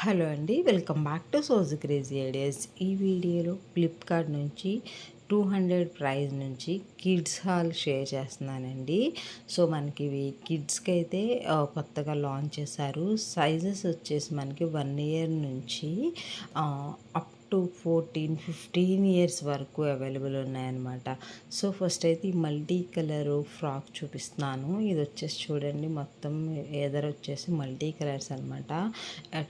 Hello అండి, welcome back to Soju crazy ideas. ఈ వీడియోలో ఫ్లిప్కార్ట్ నుంచి 200 ప్రైస్ నుంచి కిడ్స్ హాల్ షేర్ చేస్తున్నానండి. సో మనకి ఇవి కిడ్స్కి అయితే కొత్తగా లాంచ్ చేశారు. సైజెస్ వచ్చేసి మనకి 1 ఇయర్ నుంచి అప్ టు 14-15 ఇయర్స్ వరకు అవైలబుల్ ఉన్నాయన్నమాట. సో ఫస్ట్ అయితే ఈ మల్టీ కలర్ ఫ్రాక్ చూపిస్తున్నాను. ఇది వచ్చేసి చూడండి, మొత్తం ఎదర్ వచ్చేసి మల్టీ కలర్స్ అనమాట.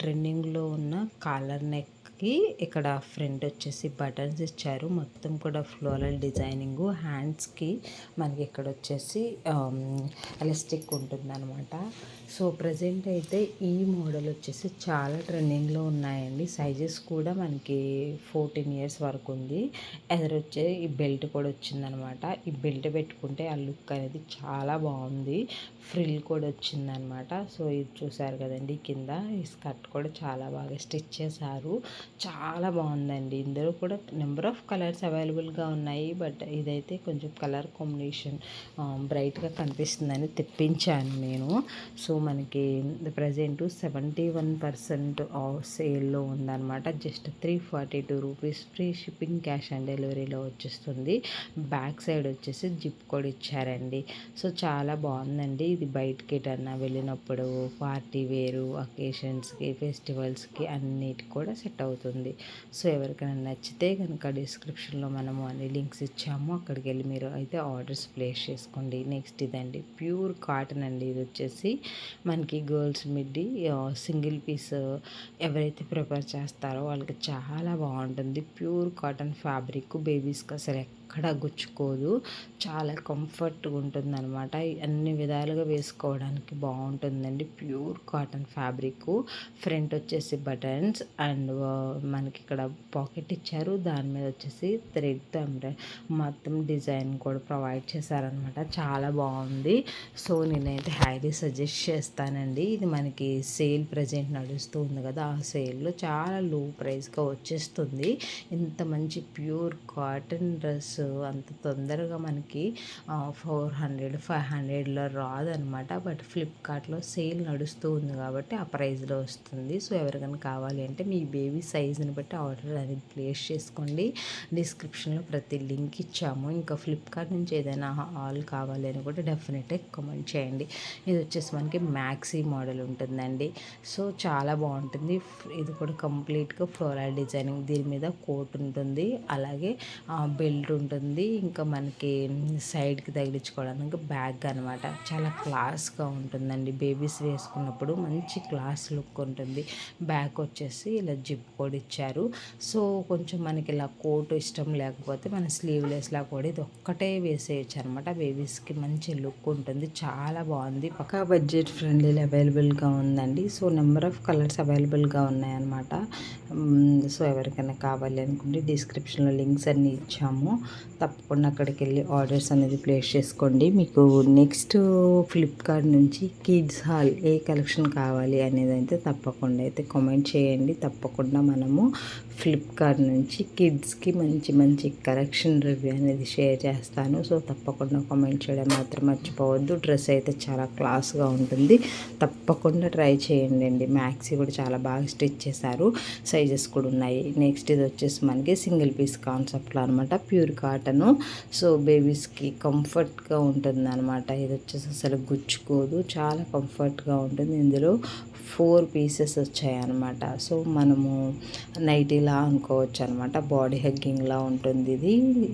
ట్రెండింగ్లో ఉన్న కాలర్ నెక్కి ఇక్కడ ఫ్రంట్ వచ్చేసి బటన్స్ ఇచ్చారు. మొత్తం కూడా ఫ్లోరల్ డిజైనింగ్. హ్యాండ్స్కి మనకి ఇక్కడ వచ్చేసి ఎలాస్టిక్ ఉంటుందన్నమాట. సో ప్రజెంట్ అయితే ఈ మోడల్ వచ్చేసి చాలా ట్రెండింగ్లో ఉన్నాయండి. సైజెస్ కూడా మనకి 14 ఇయర్స్ వరకు ఉంది. ఎదురొచ్చే ఈ బెల్ట్ కూడా వచ్చిందనమాట. ఈ బెల్ట్ పెట్టుకుంటే ఆ లుక్ అనేది చాలా బాగుంది. ఫ్రిల్ కూడా వచ్చిందనమాట. సో ఇది చూసారు కదండి, కింద ఈ స్కర్ట్ కూడా చాలా బాగా స్టిచ్ చేశారు. చాలా బాగుందండి. ఇందులో కూడా నెంబర్ ఆఫ్ కలర్స్ అవైలబుల్గా ఉన్నాయి. బట్ ఇదైతే కొంచెం కలర్ కాంబినేషన్ బ్రైట్గా కనిపిస్తుందని తెప్పించాను నేను. సో మనకి ప్రజెంట్ 71% సేల్లో ఉందన్నమాట. Just 342 rupees free shipping, cash on డెలివరీలో వచ్చేస్తుంది. బ్యాక్ సైడ్ వచ్చేసి జిప్ కూడా ఇచ్చారండి. సో చాలా బాగుందండి. ఇది బయటకి ఎటన్నా వెళ్ళినప్పుడు పార్టీ వేరు, అకేషన్స్కి, ఫెస్టివల్స్కి అన్నిటికి కూడా సెట్ అవుతుంది. సో ఎవరికైనా నచ్చితే కనుక డిస్క్రిప్షన్లో మనము అన్ని లింక్స్ ఇచ్చాము, అక్కడికి వెళ్ళి మీరు అయితే ఆర్డర్స్ ప్లేస్ చేసుకోండి. నెక్స్ట్ ఇదండి, ప్యూర్ కాటన్ అండి. ఇది వచ్చేసి మనకి గర్ల్స్ మిడ్డీ సింగిల్ పీస్ ఎవరైతే ప్రిపేర్ చేస్తారో వాళ్ళకి చాలా బాగుంటుంది. ప్యూర్ కాటన్ ఫ్యాబ్రిక్, బేబీస్కి అసలు ఎక్కడ గుచ్చుకోదు. చాలా కంఫర్ట్గా ఉంటుంది అనమాట. అన్ని విధాలుగా వేసుకోవడానికి బాగుంటుందండి. Pure cotton fabric. ఫ్రంట్ వచ్చేసి బటన్స్ అండ్ మనకి ఇక్కడ పాకెట్ ఇచ్చారు. దాని మీద వచ్చేసి థ్రెడ్ మొత్తం డిజైన్ కూడా ప్రొవైడ్ చేశారనమాట. చాలా బాగుంది. సో నేనైతే హైలీ సజెస్ట్ చేస్తానండి. ఇది మనకి సేల్ ప్రజెంట్ నడుస్తూ ఉంది కదా, ఆ సేల్లో చాలా లో ప్రైస్గా వచ్చేస్తుంది. ఇంత మంచి ప్యూర్ కాటన్ డ్రెస్ అంత తొందరగా మనకి 400-500లో రాదనమాట. బట్ ఫ్లిప్కార్ట్లో సేల్ నడుస్తూ ఉంది కాబట్టి ఆ ప్రైస్లో వస్తుంది. సో ఎవరికైనా కావాలి అంటే మీ బేబీ సైజుని బట్టి ఆర్డర్ అనేది ప్లేస్ చేసుకోండి. డిస్క్రిప్షన్లో ప్రతి లింక్ ఇచ్చాము. ఇంకా ఫ్లిప్కార్ట్ నుంచి ఏదైనా ఆల్ కావాలి అని కూడా డెఫినెట్గా కమెంట్ చేయండి. ఇది వచ్చేసి మనకి మ్యాక్సీ మోడల్ ఉంటుందండి. సో చాలా బాగుంటుంది. ఇది కూడా కంప్లీట్గా ఫ్లోరల్ డిజైనింగ్. దీని మీద కోట్ ఉంటుంది, అలాగే బెల్ట్ ఉంటుంది. ఇంకా మనకి సైడ్కి తగిలించుకోవడానికి బ్యాగ్ అనమాట. చాలా క్లాస్గా ఉంటుందండి. బేబీస్ వేసుకున్నప్పుడు మంచి క్లాస్ లుక్ ఉంటుంది. బ్యాగ్ వచ్చేసి ఇలా జిప్ కూడా ఇచ్చారు. సో కొంచెం మనకి ఇలా కోట్ ఇష్టం లేకపోతే మన స్లీవ్లెస్లా కూడా ఇది ఒక్కటే వేసేయచ్చు అనమాట. బేబీస్కి మంచి లుక్ ఉంటుంది. చాలా బాగుంది. పక్కా బడ్జెట్ ఫ్రెండ్లీ అవైలబుల్గా ఉందండి. సో నెంబర్ ఆఫ్ కలర్స్ అవైలబుల్గా ఉన్నాయన్నమాట. సో ఎవరికైనా కావాలి అనుకుంటే డిస్క్రిప్షన్లో లింక్స్ అన్నీ ఇచ్చాము. తప్పకుండా అక్కడికి వెళ్ళి ఆర్డర్స్ అనేది ప్లేస్ చేసుకోండి. మీకు నెక్స్ట్ ఫ్లిప్కార్ట్ నుంచి కిడ్స్ హాల్ ఏ కలెక్షన్ కావాలి అనేది అయితే తప్పకుండా అయితే కామెంట్ చేయండి. తప్పకుండా మనము ఫ్లిప్కార్ట్ నుంచి కిడ్స్కి మంచి మంచి కలెక్షన్ రివ్యూ అనేది షేర్ చేస్తాను. సో తప్పకుండా కామెంట్ చేయడం మాత్రం మర్చిపోవద్దు. డ్రెస్ అయితే చాలా క్లాస్గా ఉంటుంది. తప్పకుండా ట్రై చేయండి అండి. మ్యాక్సీ కూడా చాలా బాగా స్టిచ్ చేశారు. సైజెస్ కూడా ఉన్నాయి. నెక్స్ట్ ఇది వచ్చేసి మనకి సింగిల్ పీస్ కాన్సెప్ట్లో అనమాట. Pure cotton. సో బేబీస్కి కంఫర్ట్గా ఉంటుంది అనమాట. ఇది వచ్చేసి అసలు గుచ్చుకోదు. చాలా కంఫర్ట్గా ఉంటుంది. ఇందులో 4 పీసెస్ వచ్చాయన్నమాట. సో మనము నైటీలా అనుకోవచ్చు అనమాట. బాడీ హగ్గింగ్లా ఉంటుంది.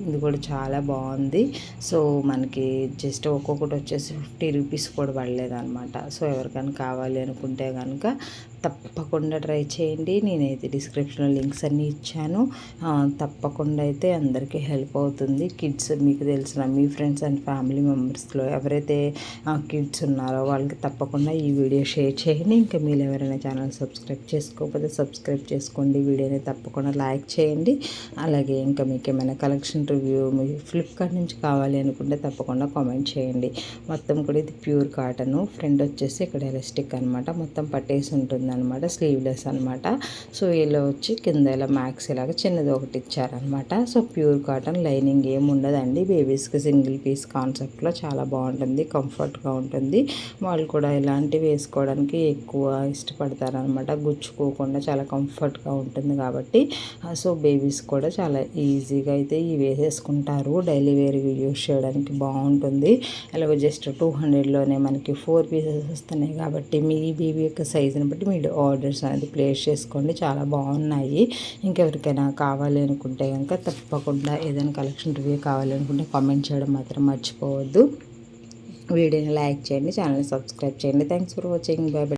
ఇది కూడా చాలా బాగుంది. సో మనకి జస్ట్ ఒక్కొక్కటి వచ్చేసి 50 రూపీస్ కూడా పడలేదన్నమాట. సో ఎవరికైనా కావాలి అనుకుంటే కనుక తప్పకుండా ట్రై చేయండి. నేనైతే డిస్క్రిప్షన్లో లింక్స్ అన్నీ ఇచ్చాను. తప్పకుండా అయితే అందరికీ హెల్ప్ అవుతుంది. కిడ్స్ మీకు తెలిసిన మీ ఫ్రెండ్స్ అండ్ ఫ్యామిలీ మెంబర్స్లో ఎవరైతే కిడ్స్ ఉన్నారో వాళ్ళకి తప్పకుండా ఈ వీడియో షేర్ చేయండి. ఇంకా మీరు ఎవరైనా ఛానల్ సబ్స్క్రైబ్ చేసుకోకపోతే సబ్స్క్రైబ్ చేసుకోండి. వీడియోని తప్పకుండా లైక్ చేయండి. అలాగే ఇంకా మీకు ఏమైనా కలెక్షన్ రివ్యూ మీ ఫ్లిప్కార్ట్ నుంచి కావాలి అనుకుంటే తప్పకుండా కామెంట్ చేయండి. మొత్తం కూడా ఇది ప్యూర్ కాటను. ఫ్రంట్ వచ్చేసి ఇక్కడ ఎలాస్టిక్ అనమాట. మొత్తం పట్టేసి ఉంటుంది అనమాట, స్లీవ్లెస్ అనమాట. సో ఇలా వచ్చి కింద ఇలా మ్యాక్స్ ఇలాగా చిన్నది ఒకటి ఇచ్చారనమాట. సో ప్యూర్ కాటన్, లైనింగ్ ఏమి ఉండదండి. బేబీస్కి సింగిల్ పీస్ కాన్సెప్ట్లో చాలా బాగుంటుంది, కంఫర్ట్గా ఉంటుంది. వాళ్ళు కూడా ఇలాంటివి వేసుకోవడానికి ఎక్కువ ఇష్టపడతారనమాట, గుచ్చుకోకుండా చాలా కంఫర్ట్గా ఉంటుంది కాబట్టి. సో బేబీస్ కూడా చాలా ఈజీగా అయితే ఇవి వేసేసుకుంటారు, డైలీ వేర్గా యూజ్ చేయడానికి బాగుంటుంది. అలాగే జస్ట్ 200లోనే మనకి 4 పీసెస్ వస్తున్నాయి కాబట్టి మీ బేబీ యొక్క సైజుని బట్టి మీరు ఆర్డర్స్ అనేది ప్లేస్ చేసుకోండి. చాలా బాగున్నాయి. ఇంకెవరికైనా కావాలి అనుకుంటే కనుక తప్పకుండా ఏదైనా కలెక్షన్ రివ్యూ కావాలి అనుకుంటే కామెంట్ చేయడం మాత్రం మర్చిపోవద్దు. వీడియోని లైక్ చేయండి, ఛానల్ని సబ్స్క్రైబ్ చేయండి. Thanks for watching. By by.